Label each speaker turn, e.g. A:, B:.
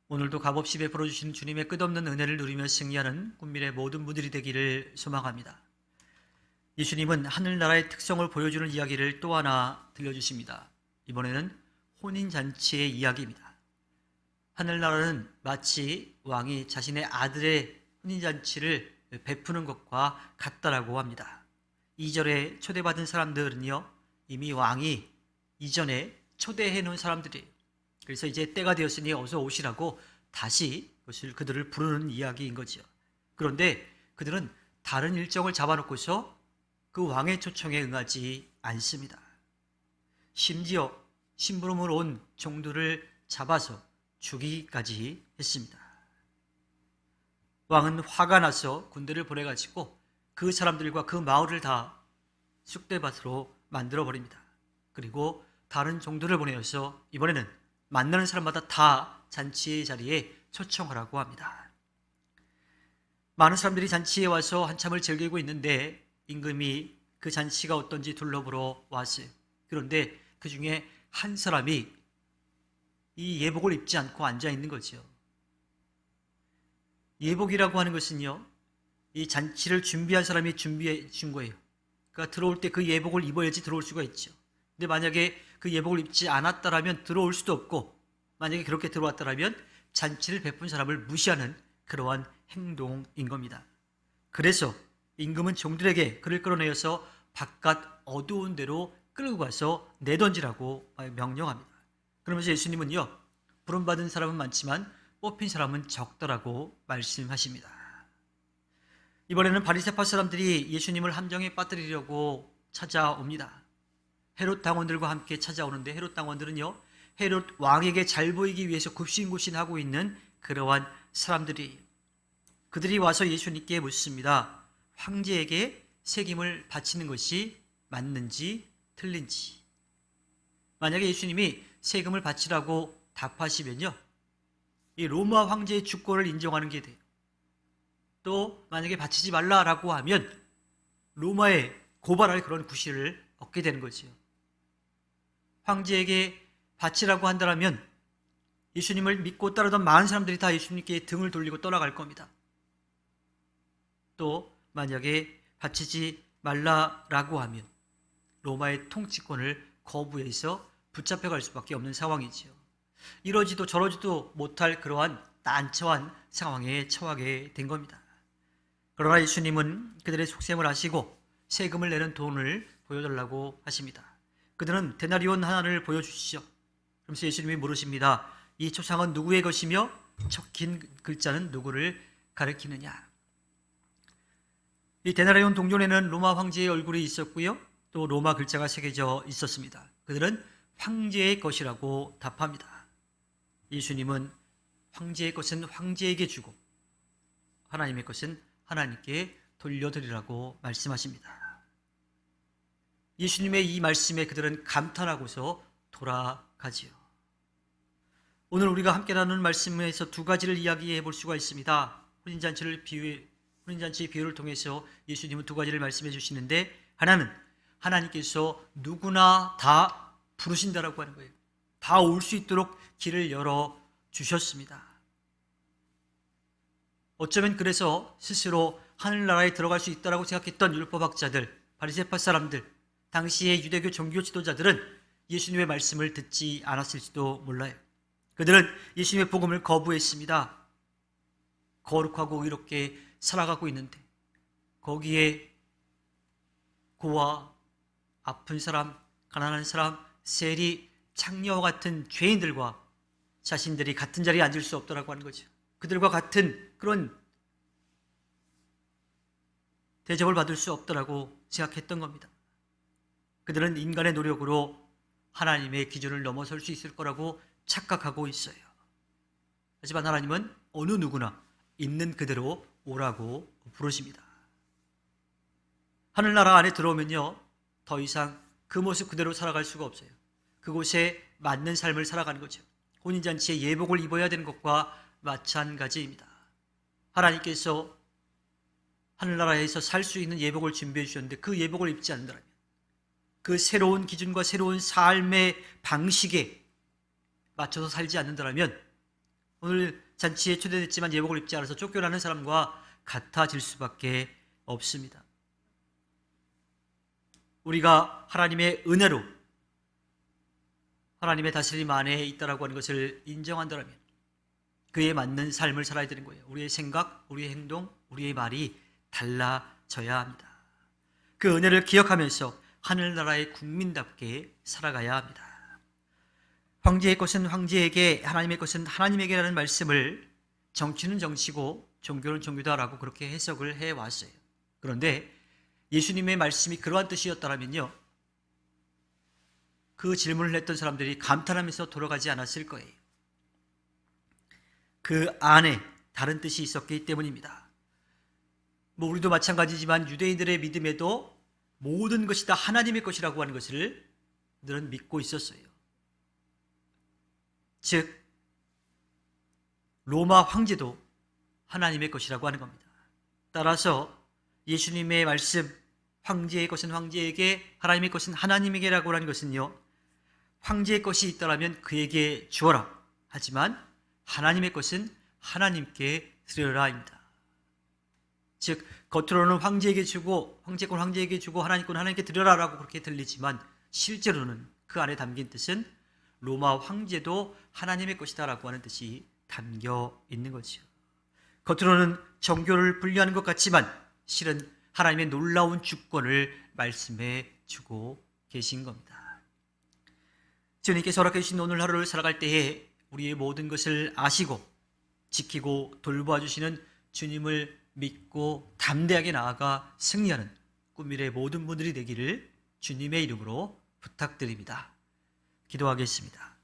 A: 오늘도 값없이 베풀어 주신 주님의 끝없는 은혜를 누리며 승리하는 꿈밀의 모든 분들이 되기를 소망합니다. 예수님은 하늘나라의 특성을 보여주는 이야기를 또 하나 들려주십니다. 이번에는 혼인잔치의 이야기입니다. 하늘나라는 마치 왕이 자신의 아들의 혼인잔치를 베푸는 것과 같다라고 합니다. 2절에 초대받은 사람들은요, 이미 왕이 이전에 초대해 놓은 사람들이에요. 그래서 이제 때가 되었으니 어서 오시라고 다시 그들을 부르는 이야기인 거죠. 그런데 그들은 다른 일정을 잡아놓고서 그 왕의 초청에 응하지 않습니다. 심지어 심부름을 온 종들을 잡아서 죽이기까지 했습니다. 왕은 화가 나서 군대를 보내가지고 그 사람들과 그 마을을 다 쑥대밭으로 만들어버립니다. 그리고 다른 종들을 보내어서 이번에는 만나는 사람마다 다 잔치의 자리에 초청하라고 합니다. 많은 사람들이 잔치에 와서 한참을 즐기고 있는데 임금이 그 잔치가 어떤지 둘러보러 왔어요. 그런데 그 중에 한 사람이 이 예복을 입지 않고 앉아 있는 거죠. 예복이라고 하는 것은요, 이 잔치를 준비한 사람이 준비해 준 거예요. 그러니까 들어올 때 그 예복을 입어야지 들어올 수가 있죠. 근데 만약에 그 예복을 입지 않았다라면 들어올 수도 없고, 만약에 그렇게 들어왔다라면 잔치를 베푼 사람을 무시하는 그러한 행동인 겁니다. 그래서 임금은 종들에게 그를 끌어내어서 바깥 어두운 데로 끌고 가서 내던지라고 명령합니다. 그러면서 예수님은요, 부름받은 사람은 많지만 뽑힌 사람은 적더라고 말씀하십니다. 이번에는 바리새파 사람들이 예수님을 함정에 빠뜨리려고 찾아옵니다. 헤롯 당원들과 함께 찾아오는데, 헤롯 당원들은요, 헤롯 왕에게 잘 보이기 위해서 굽신굽신하고 있는 그러한 사람들이, 그들이 와서 예수님께 묻습니다. 황제에게 세금을 바치는 것이 맞는지 틀린지. 만약에 예수님이 세금을 바치라고 답하시면요, 이 로마 황제의 주권을 인정하는 게 돼요. 또 만약에 바치지 말라라고 하면 로마에 고발할 그런 구실을 얻게 되는 거죠. 황제에게 바치라고 한다면 예수님을 믿고 따르던 많은 사람들이 다 예수님께 등을 돌리고 떠나갈 겁니다. 또 만약에 바치지 말라라고 하면 로마의 통치권을 거부해서 붙잡혀갈 수밖에 없는 상황이지요. 이러지도 저러지도 못할 그러한 난처한 상황에 처하게 된 겁니다. 그러나 예수님은 그들의 속셈을 아시고 세금을 내는 돈을 보여달라고 하십니다. 그들은 데나리온 하나를 보여주시죠. 그러면서 예수님이 물으십니다. 이 초상은 누구의 것이며 적힌 글자는 누구를 가리키느냐. 이 데나리온 동전에는 로마 황제의 얼굴이 있었고요, 또 로마 글자가 새겨져 있었습니다. 그들은 황제의 것이라고 답합니다. 예수님은 황제의 것은 황제에게 주고 하나님의 것은 하나님께 돌려드리라고 말씀하십니다. 예수님의 이 말씀에 그들은 감탄하고서 돌아가지요. 오늘 우리가 함께 나누는 말씀에서 두 가지를 이야기해 볼 수가 있습니다. 혼인잔치의 비유를 통해서 예수님은 두 가지를 말씀해 주시는데, 하나는 하나님께서 누구나 다 부르신다라고 하는 거예요. 다 올 수 있도록 길을 열어 주셨습니다. 어쩌면 그래서 스스로 하늘나라에 들어갈 수 있다라고 생각했던 율법학자들, 바리새파 사람들, 당시의 유대교 종교 지도자들은 예수님의 말씀을 듣지 않았을지도 몰라요. 그들은 예수님의 복음을 거부했습니다. 거룩하고 이렇게 살아가고 있는데 거기에 고아, 아픈 사람, 가난한 사람, 세리, 창녀와 같은 죄인들과 자신들이 같은 자리에 앉을 수 없다라고 하는 거죠. 그들과 같은 그런 대접을 받을 수 없다라고 생각했던 겁니다. 그들은 인간의 노력으로 하나님의 기준을 넘어설 수 있을 거라고 착각하고 있어요. 하지만 하나님은 어느 누구나 있는 그대로 오라고 부르십니다. 하늘나라 안에 들어오면요, 더 이상 그 모습 그대로 살아갈 수가 없어요. 그곳에 맞는 삶을 살아가는 거죠. 혼인잔치에 예복을 입어야 되는 것과 마찬가지입니다. 하나님께서 하늘나라에서 살 수 있는 예복을 준비해 주셨는데 그 예복을 입지 않는다면, 그 새로운 기준과 새로운 삶의 방식에 맞춰서 살지 않는다면 오늘 잔치에 초대됐지만 예복을 입지 않아서 쫓겨나는 사람과 같아질 수밖에 없습니다. 우리가 하나님의 은혜로 하나님의 다스림 안에 있다라고 하는 것을 인정한다면 그에 맞는 삶을 살아야 되는 거예요. 우리의 생각, 우리의 행동, 우리의 말이 달라져야 합니다. 그 은혜를 기억하면서 하늘나라의 국민답게 살아가야 합니다. 황제의 것은 황제에게, 하나님의 것은 하나님에게라는 말씀을 정치는 정치고 종교는 종교다라고 그렇게 해석을 해왔어요. 그런데 예수님의 말씀이 그러한 뜻이었다면요, 그 질문을 했던 사람들이 감탄하면서 돌아가지 않았을 거예요. 그 안에 다른 뜻이 있었기 때문입니다. 우리도 마찬가지지만 유대인들의 믿음에도 모든 것이 다 하나님의 것이라고 하는 것을 그들은 믿고 있었어요. 즉 로마 황제도 하나님의 것이라고 하는 겁니다. 따라서 예수님의 말씀, 황제의 것은 황제에게, 하나님의 것은 하나님에게라고 하는 것은요, 황제의 것이 있다면 그에게 주어라. 하지만 하나님의 것은 하나님께 드려라입니다. 즉 겉으로는 황제에게 주고, 황제권 황제에게 주고 하나님권 하나님께 드려라라고 그렇게 들리지만 실제로는 그 안에 담긴 뜻은 로마 황제도 하나님의 것이다라고 하는 뜻이 담겨 있는 거죠. 겉으로는 정교를 분류하는 것 같지만 실은 하나님의 놀라운 주권을 말씀해 주고 계신 겁니다. 주님께서 허락해 주신 오늘 하루를 살아갈 때에 우리의 모든 것을 아시고 지키고 돌보아 주시는 주님을 믿고 담대하게 나아가 승리하는 꿈미래의 모든 분들이 되기를 주님의 이름으로 부탁드립니다. 기도하겠습니다.